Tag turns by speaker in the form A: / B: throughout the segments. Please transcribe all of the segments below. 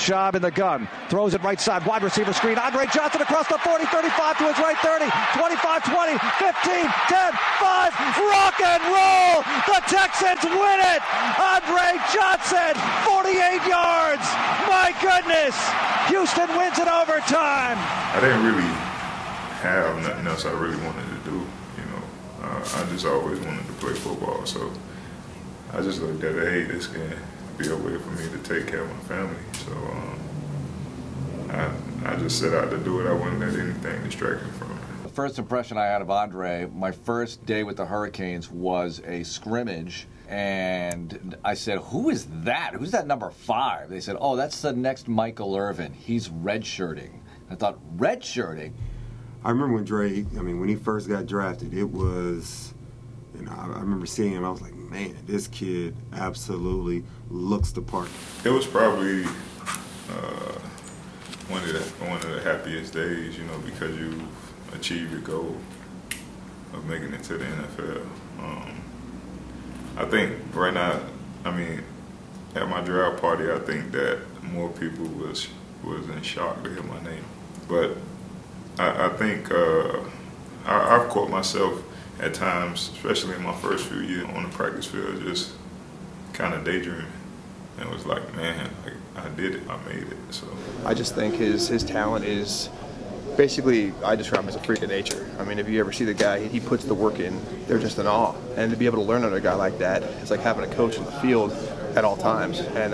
A: Schaub in the gun. Throws it right side. Wide receiver screen. Andre Johnson across the 40, 35 to his right 30, 25, 20, 15, 10, 5. Rock and roll! The Texans win it! Andre Johnson, 48 yards! My goodness! Houston wins in overtime!
B: I didn't really have nothing else I really wanted to do, you know. I just always wanted to play football, so I just looked at it, hey, this can be a way for me to take care of my family. So I just set out to do it. I wouldn't let anything distract me from it.
C: The first impression I had of Andre, my first day with the Hurricanes, was a scrimmage, and I said, who is that? Who's that number 5? They said, oh, that's the next Michael Irvin. He's redshirting. I thought, redshirting?
D: I remember when Dre, when he first got drafted, it was, you know, I remember seeing him, I was like, man, this kid absolutely looks the part.
B: It was probably one of the happiest days, you know, because you achieved your goal of making it to the NFL. I think right now, at my draft party, I think that more people was in shock to hear my name. But I think I've caught myself at times, especially in my first few years on the practice field, just kind of daydreaming. And it was like, man, I did it, I made it. So
E: I just think his talent is basically, I describe him as a freak of nature. I mean, if you ever see the guy, he puts the work in. They're just in awe. And to be able to learn under a guy like that, it's like having a coach in the field at all times. And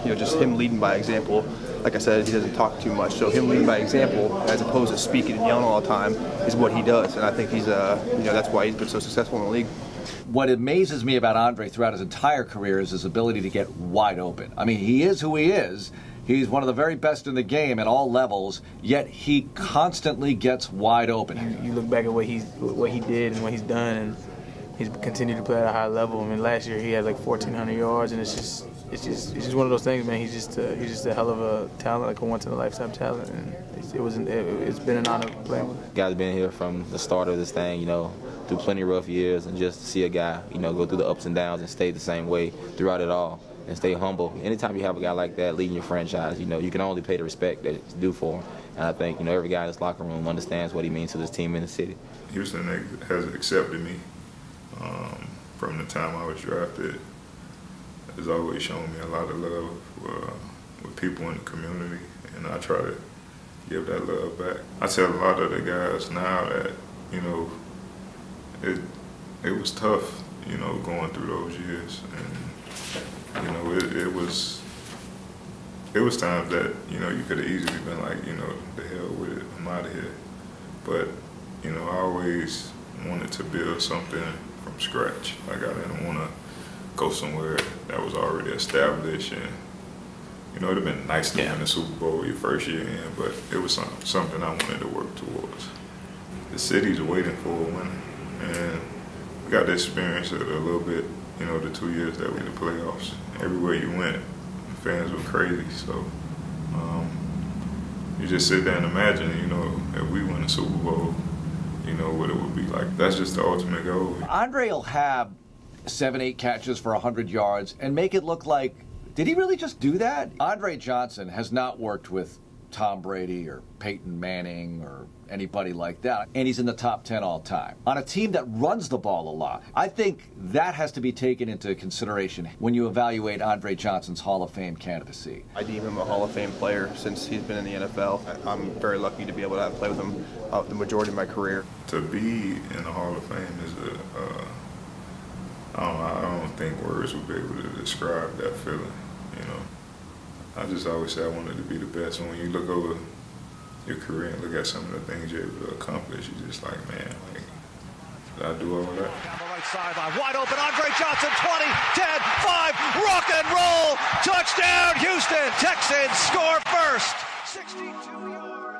E: you know, just him leading by example. Like I said, he doesn't talk too much, so him leading by example, as opposed to speaking and yelling all the time, is what he does. And I think he's, you know, that's why he's been so successful in the league.
C: What amazes me about Andre throughout his entire career is his ability to get wide open. I mean, he is who he is. He's one of the very best in the game at all levels, yet he constantly gets wide open.
F: You look back at what he did and what he's done, and he's continued to play at a high level. I mean, last year he had like 1,400 yards, and it's just one of those things, man. He's just a hell of a talent, like a once-in-a-lifetime talent, and it's been an honor playing with him.
G: Guys been here from the start of this thing, you know, through plenty of rough years, and just to see a guy, you know, go through the ups and downs and stay the same way throughout it all and stay humble. Anytime you have a guy like that leading your franchise, you know, you can only pay the respect that it's due for him. And I think, you know, every guy in this locker room understands what he means to this team in the city.
B: Houston has accepted me from the time I was drafted. Has always shown me a lot of love with people in the community, and I try to give that love back. I tell a lot of the guys now that, you know, it was tough, you know, going through those years, and you know, it was times that, you know, you could have easily been like, you know, the hell with it, I'm out of here. But, you know, I always wanted to build something from scratch. Like, I didn't want to go somewhere that was already established, and you know, it'd have been nice to win the Super Bowl your first year in, but it was something I wanted to work towards. The city's waiting for a win, and we got to experience it a little bit, you know, the 2 years that we in the playoffs. Everywhere you went, fans were crazy, so you just sit there and imagine, you know, if we win the Super Bowl, you know, what it would be like. That's just the ultimate goal.
C: Andre will have 7-8 catches for 100 yards and make it look like, did he really just do that? Andre Johnson has not worked with Tom Brady or Peyton Manning or anybody like that, and he's in the top 10 all time on a team that runs the ball a lot. I think that has to be taken into consideration when you evaluate Andre Johnson's Hall of Fame candidacy.
E: I deem him a Hall of Fame player since he's been in the NFL. I'm very lucky to be able to play with him the majority of my career.
B: To be in the Hall of Fame is I don't think words would be able to describe that feeling, you know. I just always say I wanted to be the best. And when you look over your career and look at some of the things you're able to accomplish, you're just like, man, like, did I do all of that?
A: Down the right sideline, wide open, Andre Johnson, 20, 10, 5, rock and roll, touchdown, Houston. Texans score first. 62 yards.